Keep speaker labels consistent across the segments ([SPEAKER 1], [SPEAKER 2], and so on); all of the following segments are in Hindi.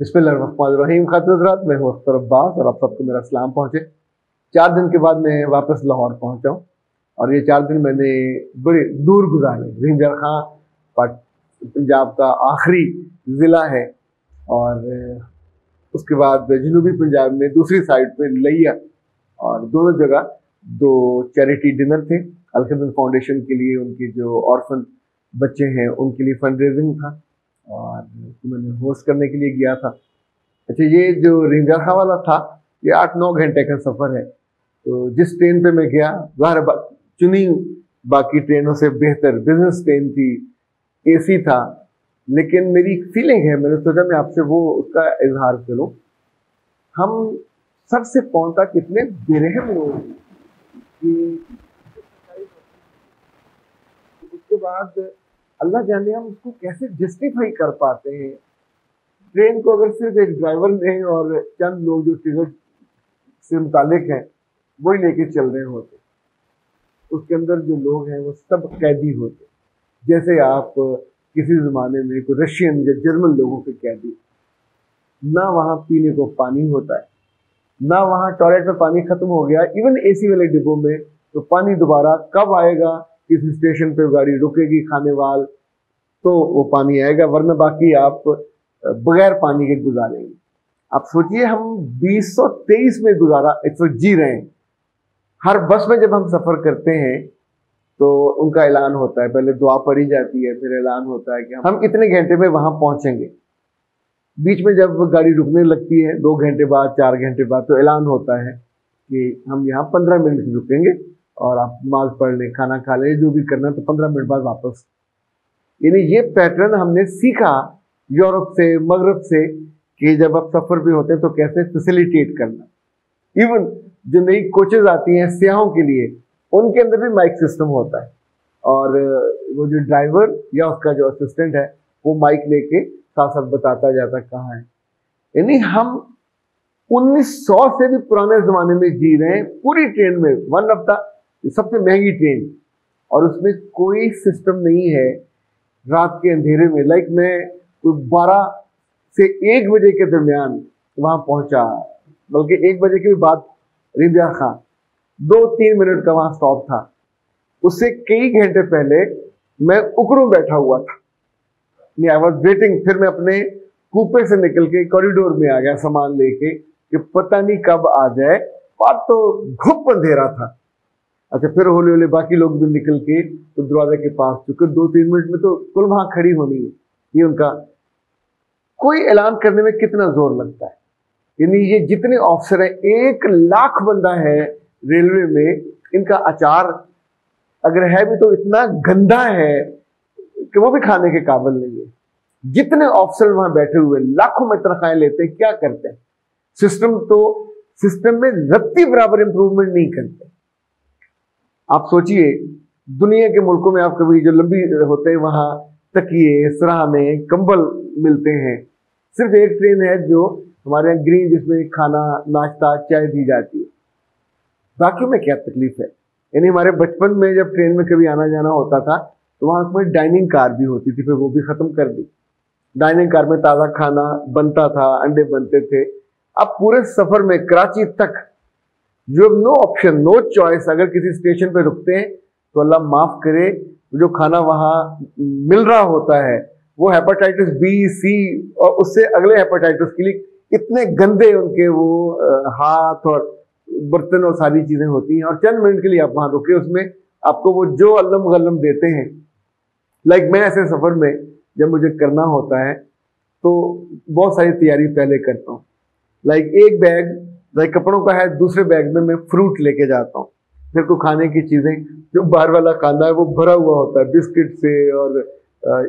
[SPEAKER 1] बिस्मिल्लाहिर्रहमानिर्रहीम। खातिरहज़रात, मैं हूँ अख्तर अब्बास और आप सबको मेरा सलाम पहुँचे। 4 दिन के बाद मैं वापस लाहौर पहुँचा हूँ और ये 4 दिन मैंने बड़े दूर गुजारे। रिंजर खां पंजाब का आखिरी ज़िला है और उसके बाद जनूबी पंजाब में दूसरी साइड पे लिया, और दोनों जगह 2 चैरिटी डिनर थे। अल-खिदमत फाउंडेशन के लिए, उनके जो ऑर्फन बच्चे हैं उनके लिए फंड रेजिंग था और मैंने होस्ट करने के लिए गया था। अच्छा, ये जो रिंजर खां वाला था ये 8-9 घंटे का सफ़र है। तो जिस ट्रेन पे मैं गया, ज़ाहिर चुनी बाकी ट्रेनों से बेहतर बिजनेस ट्रेन थी, एसी था, लेकिन मेरी फीलिंग है, मैंने सोचा मैं आपसे वो उसका इजहार करूं। हम सर से पांव तक कितने बेरहम लोग हैं कि उसके बाद अल्लाह जाने हम उसको कैसे जस्टिफाई कर पाते हैं। ट्रेन को अगर सिर्फ एक ड्राइवर ने और चंद लोग जो टिकट से मुतालिक हैं वही लेके चल रहे होते, उसके अंदर जो लोग हैं वो सब कैदी होते। जैसे आप किसी ज़माने में कोई रशियन या जर्मन लोगों के कैदी, ना वहाँ पीने को पानी होता है, ना वहाँ टॉयलेट में पानी खत्म हो गया, इवन एसी वाले डिब्बों में तो पानी दोबारा कब आएगा, किसी स्टेशन पे गाड़ी रुकेगी खाने वाल तो वो पानी आएगा, वरना बाकी आप बगैर पानी के गुजारेंगे। आप सोचिए, हम 2023 में गुजारा इस वक्त जी रहे हैं। हर बस में जब हम सफ़र करते हैं तो उनका ऐलान होता है, पहले दुआ पढ़ी जाती है, फिर ऐलान होता है कि हम इतने घंटे में वहां पहुंचेंगे। बीच में जब गाड़ी रुकने लगती है 2 घंटे बाद, 4 घंटे बाद, तो ऐलान होता है कि हम यहाँ 15 मिनट रुकेंगे और आप नमाज पढ़ लें, खाना खा लें, जो भी करना, तो 15 मिनट बाद वापस। यानी ये पैटर्न हमने सीखा यूरोप से, मगरब से, कि जब आप सफर पे होते हैं तो कैसे फैसिलिटेट करना। इवन जो नई कोचेज आती हैं सियाहों के लिए, उनके अंदर भी माइक सिस्टम होता है और वो जो ड्राइवर या उसका जो असिस्टेंट है वो माइक लेके साथ साथ बताता जाता है कहाँ है। यानी हम 1900 से भी पुराने जमाने में जी रहे हैं। पूरी ट्रेन में वन ऑफ द सबसे महंगी ट्रेन, और उसमें कोई सिस्टम नहीं है रात के अंधेरे में। लाइक मैं 12 से 1 बजे के दरमियान वहां पहुंचा, बल्कि 1 बजे के भी बाद रिंजर खां 2-3 मिनट का वहां स्टॉप था। उससे कई घंटे पहले मैं उकड़ू बैठा हुआ था, आई वॉज वेटिंग। फिर मैं अपने कूपे से निकल के कॉरिडोर में आ गया सामान लेके कि पता नहीं कब आ जाए, और तो घुप अंधेरा था। अच्छा, फिर हौले हौले बाकी लोग भी निकल के तो दरवाजे के पास चुके। 2-3 मिनट में तो कुल वहां खड़ी होनी है। ये उनका कोई ऐलान करने में कितना जोर लगता है। यानी ये जितने ऑफिसर हैं, 1 लाख बंदा है रेलवे में, इनका अचार अगर है भी तो इतना गंदा है कि वो भी खाने के काबिल नहीं है। जितने ऑफिसर वहां बैठे हुए लाखों में तनख्वाहें लेते हैं, क्या करते हैं? सिस्टम में रत्ती बराबर इंप्रूवमेंट नहीं करते। आप सोचिए, दुनिया के मुल्कों में आप कभी जो लंबी होते हैं वहां तकिए, सराहने, कंबल मिलते हैं। सिर्फ एक ट्रेन है जो हमारे यहाँ ग्रीन, जिसमें खाना, नाश्ता, चाय दी जाती है। बाकी में क्या तकलीफ है? यानी हमारे बचपन में जब ट्रेन में कभी आना जाना होता था तो वहां उसमें डाइनिंग कार भी होती थी, फिर वो भी खत्म कर दी। डाइनिंग कार में ताज़ा खाना बनता था, अंडे बनते थे। अब पूरे सफर में कराची तक you have no option, no choice. अगर किसी स्टेशन पे रुकते हैं तो अल्लाह माफ करे, जो खाना वहां मिल रहा होता है वो हेपेटाइटिस बी, सी और उससे अगले हेपेटाइटिस के लिए इतने गंदे उनके वो हाथ और बर्तन और सारी चीजें होती हैं। और चंद मिनट के लिए आप वहां रुके, उसमें आपको वो जो अल्लम गल्लम देते हैं। लाइक मैं ऐसे सफर में जब मुझे करना होता है तो बहुत सारी तैयारी पहले करता हूँ। लाइक एक बैग लाइक कपड़ों का है, दूसरे बैग में मैं फ्रूट लेके जाता हूँ। फिर को खाने की चीजें, जो बाहर वाला खाना है वो भरा हुआ होता है बिस्किट से, और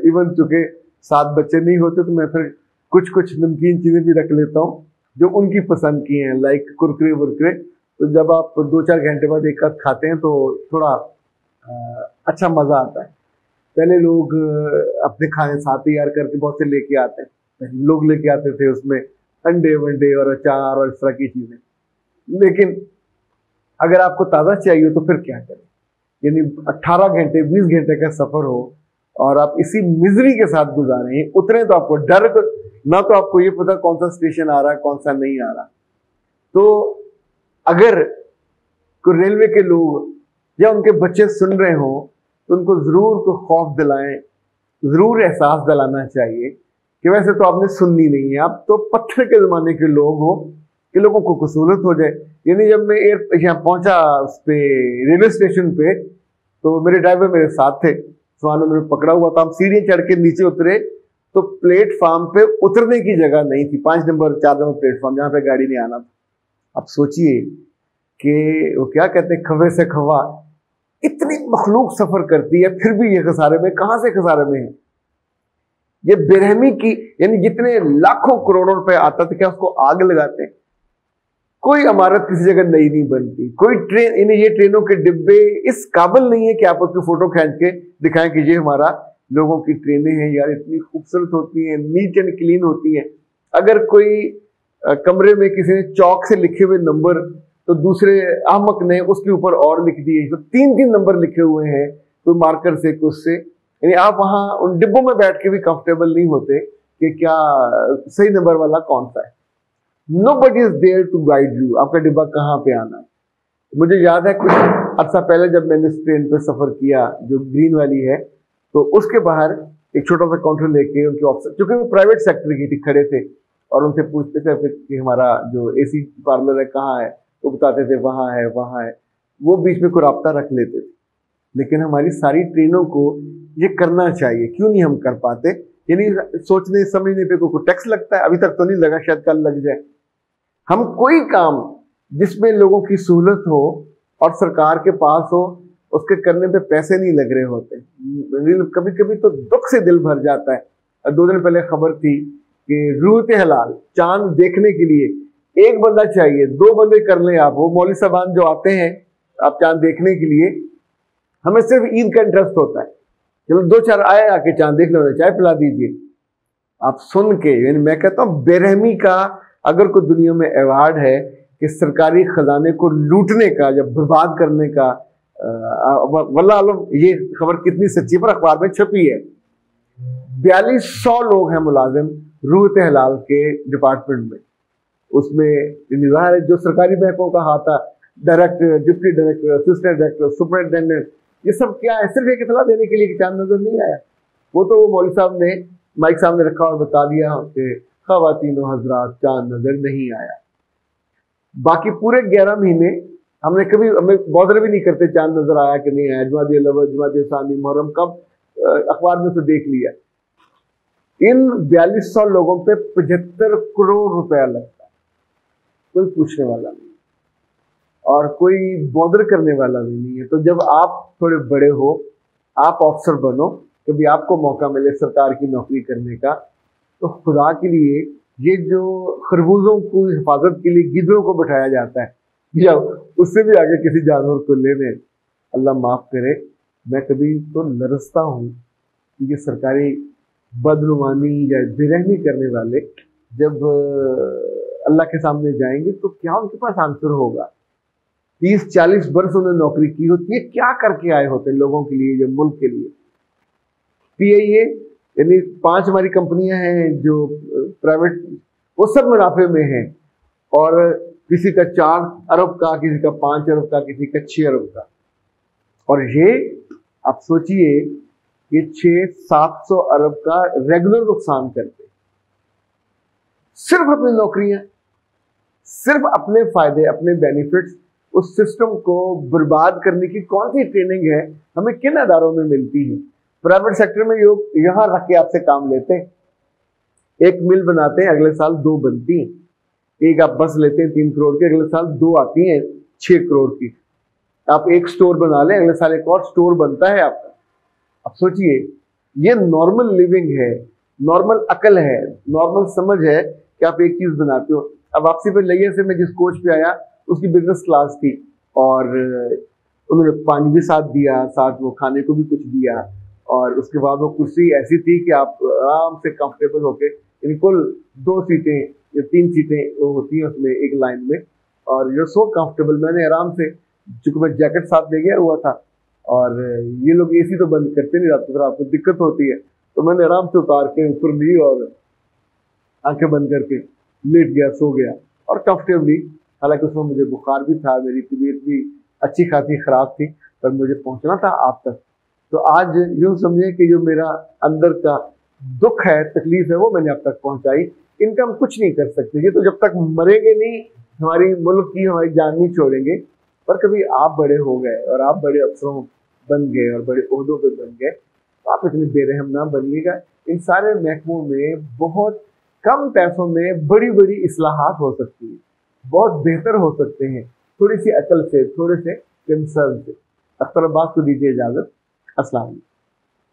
[SPEAKER 1] इवन चूंकि 7 बच्चे नहीं होते तो मैं फिर कुछ नमकीन चीजें भी रख लेता हूँ जो उनकी पसंद की हैं, लाइक कुरकुरे वुरकुरे। तो जब आप 2-4 घंटे बाद एक आध खाते हैं तो थोड़ा अच्छा मजा आता है। पहले लोग अपने खाने साथ तैयार करके बहुत से लेके आते हैं, लोग लेके आते थे उसमें अंडे वंडे और अचार और इस तरह की चीजें। लेकिन अगर आपको ताज़ा चाहिए तो फिर क्या करें? यानी 18 घंटे 20 घंटे का सफर हो और आप इसी मिजरी के साथ गुजारें। उतरे तो आपको डर ना तो आपको ये पता कौन सा स्टेशन आ रहा है कौन सा नहीं आ रहा। तो अगर कोई रेलवे के लोग या उनके बच्चे सुन रहे हो तो उनको जरूर को खौफ दिलाएं, जरूर एहसास दिलाना चाहिए कि वैसे तो आपने सुननी नहीं है, आप तो पत्थर के जमाने के लोग हो कि लोगों को सहूलत हो जाए। यानी जब मैं यहाँ पहुंचा उस पे रेलवे स्टेशन पे, तो मेरे ड्राइवर मेरे साथ थे, सुहानो मेरे पकड़ा हुआ था। हम सीढ़ियां चढ़ के नीचे उतरे तो प्लेटफॉर्म पे उतरने की जगह नहीं थी, 5 नंबर 4 नंबर प्लेटफॉर्म जहाँ पे गाड़ी नहीं आना था। अब सोचिए कि वो क्या कहते हैं, खवे से खवा, इतनी मखलूक सफर करती है फिर भी ये खसारे में, कहां से खसारे में है। ये बेरहमी की, यानी जितने लाखों करोड़ों रुपए आता था क्या उसको आग लगाते हैं। कोई इमारत किसी जगह नई नहीं बनती, कोई ट्रेन, यानी ये ट्रेनों के डिब्बे इस काबिल नहीं है कि आप उसकी फोटो खींच के दिखाएं कि ये हमारा लोगों की ट्रेनें हैं यार, इतनी खूबसूरत होती हैं, नीट एंड क्लीन होती हैं। अगर कोई कमरे में किसी ने चौक से लिखे हुए नंबर तो दूसरे अहमक ने उसके ऊपर और लिख दिए, तो 3-3 नंबर लिखे हुए हैं, कोई मार्कर से कुछ से, यानी आप वहां उन डिब्बों में बैठ के भी कंफर्टेबल नहीं होते कि क्या सही नंबर वाला कौन सा है। Nobody is there to guide you, आपका डिब्बा कहाँ पे आना है। मुझे याद है कुछ अर्सा पहले जब मैंने इस ट्रेन पे सफर किया जो ग्रीन वाली है, तो उसके बाहर एक छोटा सा काउंटर लेके उनके ऑफिसर, क्योंकि वो प्राइवेट सेक्टर की थी, खड़े थे और उनसे पूछते थे फिर कि हमारा जो एसी पार्लर है कहाँ है, तो बताते थे वहाँ है वहाँ है। वो बीच में कोई राब्ता रख लेते थे। लेकिन हमारी सारी ट्रेनों को ये करना चाहिए, क्यों नहीं हम कर पाते। यानी सोचने समझने पे कोई टैक्स लगता है, अभी तक तो नहीं लगा, शायद कल लग जाए। हम कोई काम जिसमें लोगों की सहूलत हो और सरकार के पास हो, उसके करने पे पैसे नहीं लग रहे होते। कभी कभी तो दुख से दिल भर जाता है। 2 दिन पहले खबर थी कि रूहते हलाल चांद देखने के लिए 1 बंदा चाहिए, 2 बंदे कर लें आप। वो मौलवी साहबान जो आते हैं आप चांद देखने के लिए, हमें सिर्फ ईद का इंटरेस्ट होता है, चलो 2-4 आए आके चांद देख लो, चाय पिला दीजिए। आप सुन के, यानी मैं कहता हूँ बेरहमी का अगर कोई दुनिया में अवार्ड है कि सरकारी खजाने को लूटने का या बर्बाद करने का, वल्लाह आलम ये खबर कितनी सच्ची पर अखबार में छपी है। 4200 लोग हैं मुलाजिम रूहते हलाल के डिपार्टमेंट में। उसमें निज़ार जो सरकारी महकमों का हाथ था, director, deputy director, assistant director, superintendent, ये सब क्या है, सिर्फ एक इतला देने के लिए कि चांद नजर नहीं आया। वो तो वो मौलवी साहब ने माइक सामने रखा और बता दिया कि ख़वातीनो हज़रात चांद नजर नहीं आया। बाकी पूरे 11 महीने हमने कभी, हमें बॉदर भी नहीं करते चांद नजर आया कि नहीं आया। जुमादी अव्वल, जुमादी सानी, मुहर्रम कब अखबार में से देख लिया। इन 4200 लोगों पे 75 करोड़ रुपया लगता है, कोई पूछने वाला नहीं और कोई बॉदर करने वाला भी नहीं है। तो जब आप थोड़े बड़े हो, आप अफसर बनो, कभी आपको मौका मिले सरकार की नौकरी करने का, तो खुदा के लिए ये जो खरबूजों को हिफाजत के लिए गिद्धों को बैठाया जाता है, या उससे भी आगे किसी जानवर को लेने, अल्लाह माफ करे, मैं कभी तो लरसता हूँ कि ये सरकारी बदनुमानी या बेरहमी करने वाले जब अल्लाह के सामने जाएंगे तो क्या उनके पास आंसर होगा। 30-40 वर्ष उन्होंने नौकरी की होती है, क्या करके आए होते हैं लोगों के लिए, जो मुल्क के लिए। PIA यानी 5 हमारी कंपनियां हैं जो प्राइवेट, वो सब मुनाफे में हैं, और किसी का 4 अरब का, किसी का 5 अरब का, किसी का 6 अरब का। और ये आप सोचिए कि 600-700 अरब का रेगुलर नुकसान करते, सिर्फ अपनी नौकरियां, सिर्फ अपने फायदे, अपने बेनिफिट्स। उस सिस्टम को बर्बाद करने की कौन सी ट्रेनिंग है, हमें किन अदारों में मिलती है। प्राइवेट सेक्टर में लोग यहां रख के आपसे काम लेते हैं, एक मिल बनाते हैं, अगले साल 2 बनती हैं। एक आप बस लेते हैं 3 करोड़ की, अगले साल 2 आती हैं 6 करोड़ की। आप एक स्टोर बना लें, अगले साल एक और स्टोर बनता है आपका। अब सोचिए, ये नॉर्मल लिविंग है, नॉर्मल अकल है, नॉर्मल समझ है कि आप एक चीज बनाते हो। अब वापसी पे लैया से मैं जिस कोच पे आया उसकी बिजनेस क्लास थी, और उन्होंने पानी भी साथ दिया, साथ वो खाने को भी कुछ दिया, और उसके बाद वो कुर्सी ऐसी थी कि आप आराम से कंफर्टेबल होके, बिल्कुल 2 सीटें या 3 सीटें वो होती हैं उसमें एक लाइन में, और यू सो कंफर्टेबल। मैंने आराम से, चूंकि मैं जैकेट साथ ले गया हुआ था, और ये लोग AC तो बंद करते नहीं, रात को फिर आपको दिक्कत होती है, तो मैंने आराम से उतार के ऊपर ली और आंखें बंद करके लेट गया, सो गया और कंफर्टेबली। हालांकि उसमें मुझे बुखार भी था, मेरी तबीयत भी अच्छी खासी खराब थी, पर मुझे पहुंचना था आप तक। तो आज यूं समझे कि जो मेरा अंदर का दुख है, तकलीफ है, वो मैंने आप तक पहुंचाई। इनका हम कुछ नहीं कर सकते, ये तो जब तक मरेंगे नहीं, हमारी मुल्क की हमारी जान नहीं छोड़ेंगे। पर कभी आप बड़े हो गए और आप बड़े अफसरों बन गए और बड़े ओहदों पे बन गए, तो आप इतने बेरहम ना बनिएगा। इन सारे महकमों में बहुत कम पैसों में बड़ी बड़ी इस्लाहात हो सकती है, बहुत बेहतर हो सकते हैं, थोड़ी सी अकल से, थोड़े से कंसर्न से। अख्तर अब्बास को दीजिए इजाजत। अस्सलाम वालेकुम।